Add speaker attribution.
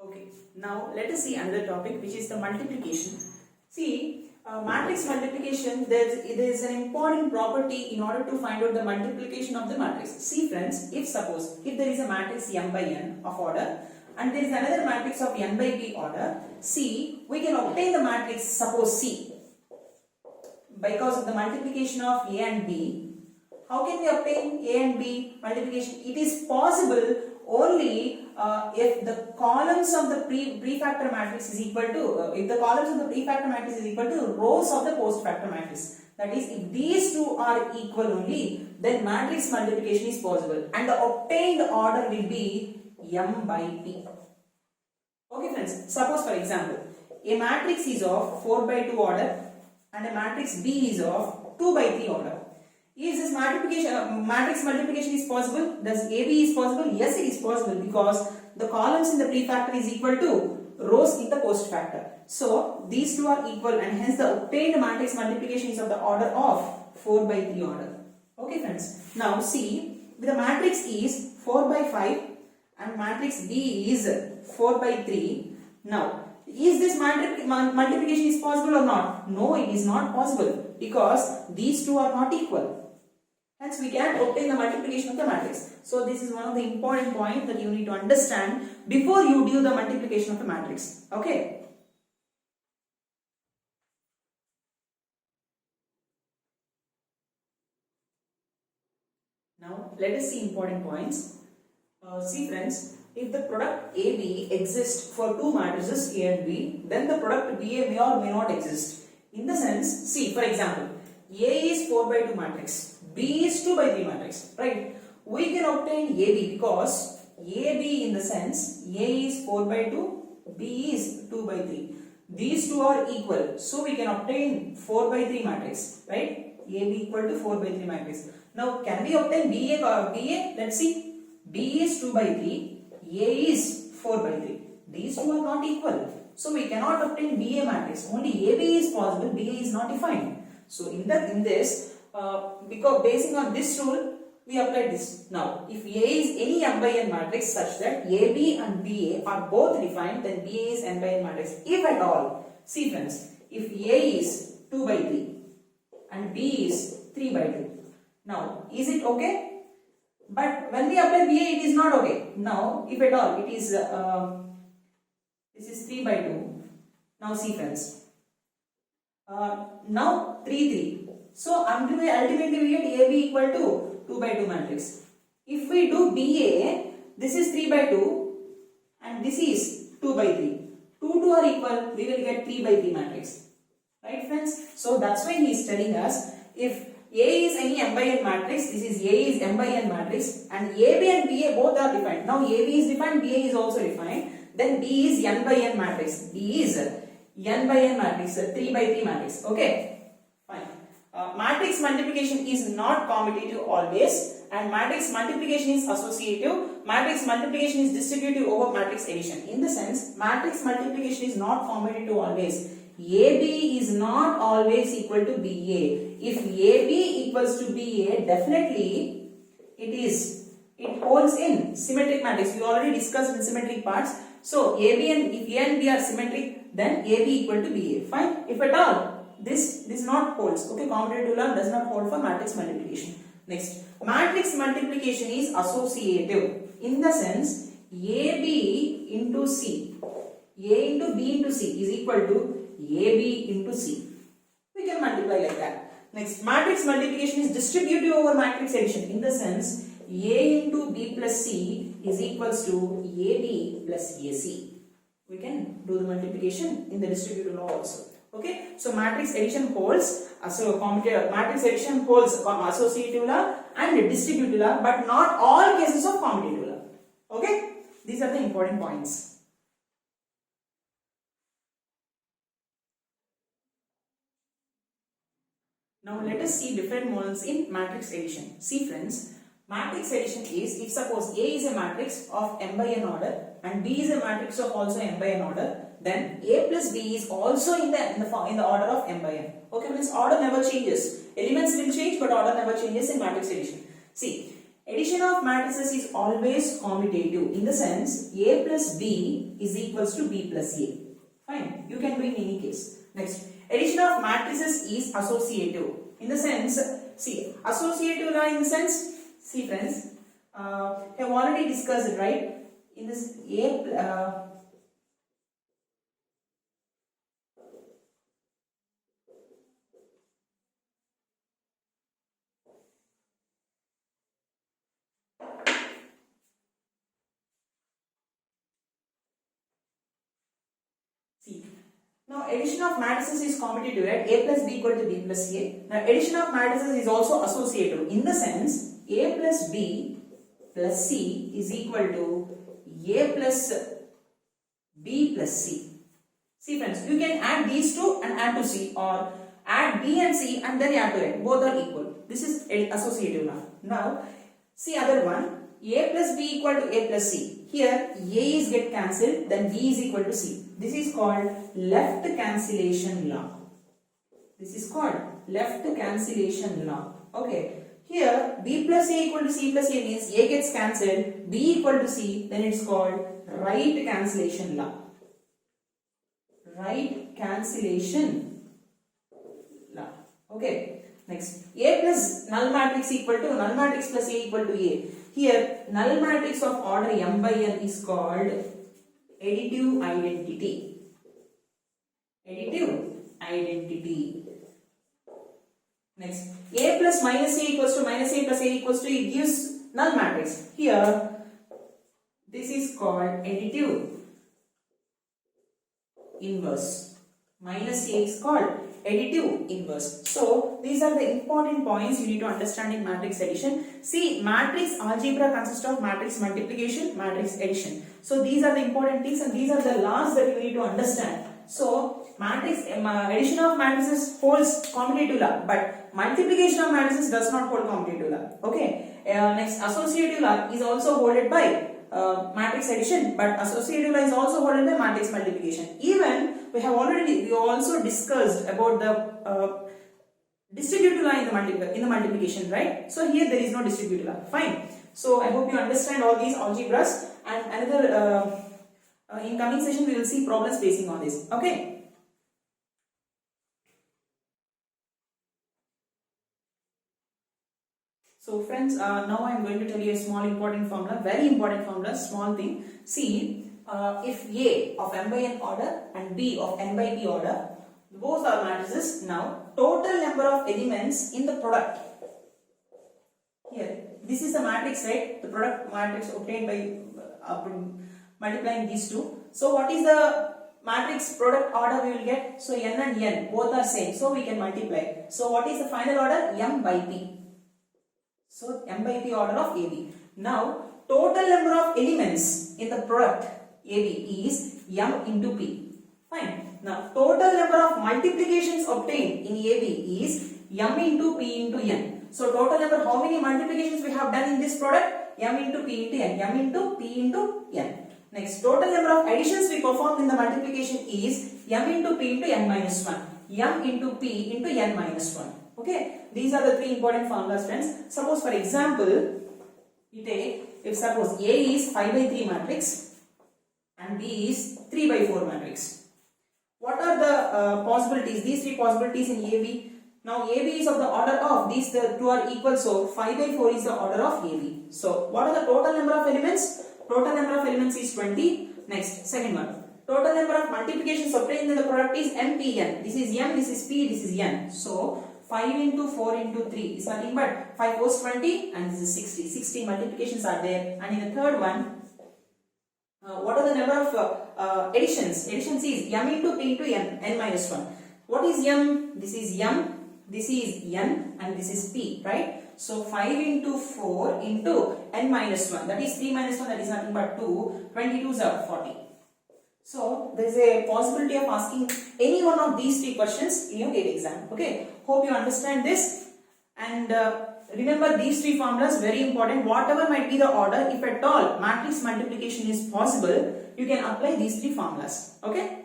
Speaker 1: Okay, now let us see another topic, which is the multiplication. See, matrix multiplication, there is an important property in order to find out the multiplication of the matrix. See friends, if there is a matrix m by n of order and there is another matrix of n by b order, see, we can obtain the matrix, suppose C, because of the multiplication of a and b. How can we obtain a and b multiplication? It is possible only if the columns of the prefactor matrix is equal to if the columns of the prefactor matrix is equal to rows of the postfactor matrix. That is, if these two are equal only, then matrix multiplication is possible, and the obtained order will be m by p. Okay friends, suppose for example, a matrix is of 4 by 2 order and a matrix B is of 2 by 3 order. Is this matrix multiplication is possible? Does AB is possible? Yes, it is possible, because the columns in the prefactor is equal to rows in the postfactor. So these two are equal, and hence the obtained matrix multiplication is of the order of 4 by 3 order. Okay friends. Now see, the matrix is 4 by 5 and matrix B is 4 by 3. Now, is this multiplication is possible or not? No, it is not possible, because these two are not equal. Hence, we can't obtain the multiplication of the matrix. So, this is one of the important points that you need to understand before you do the multiplication of the matrix. Okay. Now, let us see important points. See friends, if the product AB exists for two matrices A and B, then the product BA may or may not exist. In the sense, see, for example, A is 4 by 2 matrix, B is 2 by 3 matrix, right? We can obtain AB because AB, in the sense, A is 4 by 2, B is 2 by 3. These two are equal, so we can obtain 4 by 3 matrix, right? AB equal to 4 by 3 matrix. Now, can we obtain BA? Let's see. B is 2 by 3, A is 4 by 3. These two are not equal, so we cannot obtain BA matrix. Only AB is possible, BA is not defined. So in this, because basing on this rule, we apply this. Now, if A is any m by n matrix such that AB and BA are both defined, then BA is n by n matrix. If at all, see friends, if A is 2 by 3 and B is 3 by 2, now is it okay? But when we apply BA, it is not okay. Now, if at all, it is this is 3 by 2. Now see friends, now 3 3. So ultimately we get AB equal to 2 by 2 matrix. If we do BA, this is 3 by 2 and this is 2 by 3. 2 are equal, we will get 3 by 3 matrix. Right friends? So that's why he is telling us, if A is any m by n matrix, this is A is m by n matrix, and AB and BA both are defined. Now AB is defined, BA is also defined, then B is n by n matrix. B is n by n matrix, 3 by 3 matrix. Okay, fine. Matrix multiplication is not commutative always, and matrix multiplication is associative. Matrix multiplication is distributive over matrix addition. In the sense, matrix multiplication is not commutative always. AB is not always equal to BA. If AB equals to BA, definitely it holds in symmetric matrix. We already discussed in symmetric parts. So if A and B are symmetric, then AB equal to BA. Fine. If at all this not holds, okay, commutative law does not hold for matrix multiplication. Next, matrix multiplication is associative. In the sense, AB into C, A into B into C is equal to AB into C. We can multiply like that. Next, matrix multiplication is distributive over matrix addition. In the sense, A into B plus C is equals to AB plus AC. We can do the multiplication in the distributive law also. Okay, so matrix addition holds, matrix addition holds associative law and distributive law, but not all cases of commutative law. Okay, these are the important points. Now let us see different models in matrix addition. See friends, matrix addition is, if suppose A is a matrix of m by n order and B is a matrix of also m by n order, then A plus B is also in the order of m by n. Okay, means order never changes. Elements will change, but order never changes in matrix addition. See, addition of matrices is always commutative in the sense A plus B is equals to B plus A. Fine, you can do in any case. Next, addition of matrices is associative in the sense, see, associative law in the sense, see friends, I have already discussed it, right? In this see, now addition of matrices is commutative, right? A plus B equal to B plus A. Now addition of matrices is also associative in the sense A plus B plus C is equal to A plus B plus C. See friends, you can add these two and add to C, or add B and C and then add to it. Both are equal. This is associative now. Now, see other one, A plus B equal to A plus C. Here, A is get cancelled, then B is equal to C. This is called left cancellation law. This is called left cancellation law. Okay. Here, B plus A equal to C plus A means A gets cancelled, B equal to C, then it's called right cancellation law. Right cancellation law. Okay. Next, A plus null matrix equal to null matrix plus A equal to A. Here, null matrix of order m by n is called additive identity. Additive identity. Next, A plus minus A equals to minus A plus A equals to, it gives null matrix. Here, this is called additive inverse. Minus A is called additive inverse. So, these are the important points you need to understand in matrix addition. See, matrix algebra consists of matrix multiplication, matrix addition. So, these are the important things and these are the laws that you need to understand. So, matrix addition of matrices holds commutative law, but multiplication of matrices does not hold commutative law. Okay. Next, associative law is also held by matrix addition, but associative law is also held by matrix multiplication. Even we also discussed about the distributive law in the multiplication, right? So here there is no distributive law. Fine. So I hope you understand all these algebras, and another in coming session we will see problems basing on this. Okay. So friends, now I am going to tell you a small important formula, very important formula, small thing. See, if A of m by n order and B of n by b order, both are matrices. Now, total number of elements in the product. Here, this is the matrix, right? The product matrix obtained by multiplying these two. So, what is the matrix product order we will get? So, n and n both are same. So, we can multiply. So, what is the final order? M by p. So, m by p order of AB. Now, total number of elements in the product AB is m into p. Fine. Now, total number of multiplications obtained in AB is m into p into n. So, total number, how many multiplications we have done in this product? M into p into n. M into p into n. Next, total number of additions we performed in the multiplication is m into p into n minus 1. M into p into n minus 1. Okay, these are the three important formulas, friends. Suppose, for example, we take, if suppose A is 5 by 3 matrix and B is 3 by 4 matrix. What are the possibilities? These three possibilities in AB. Now, AB is of the order of, these the two are equal, so 5 by 4 is the order of AB. So, what are the total number of elements? Total number of elements is 20. Next, second one. Total number of multiplications obtained in the product is MPN. This is M, this is P, this is N. So, 5 into 4 into 3 is nothing but 5 4 is 20 and this is 60. 60 multiplications are there. And in the third one, what are the number of additions? Additions is m into p into n minus 1. What is m? This is m, this is n and this is p, right? So 5 into 4 into n minus 1, that is 3 minus 1, that is nothing but 2. 22s are 40. So, there is a possibility of asking any one of these three questions in your GATE exam. Okay, hope you understand this. And remember these three formulas, very important. Whatever might be the order, if at all matrix multiplication is possible, you can apply these three formulas. Okay.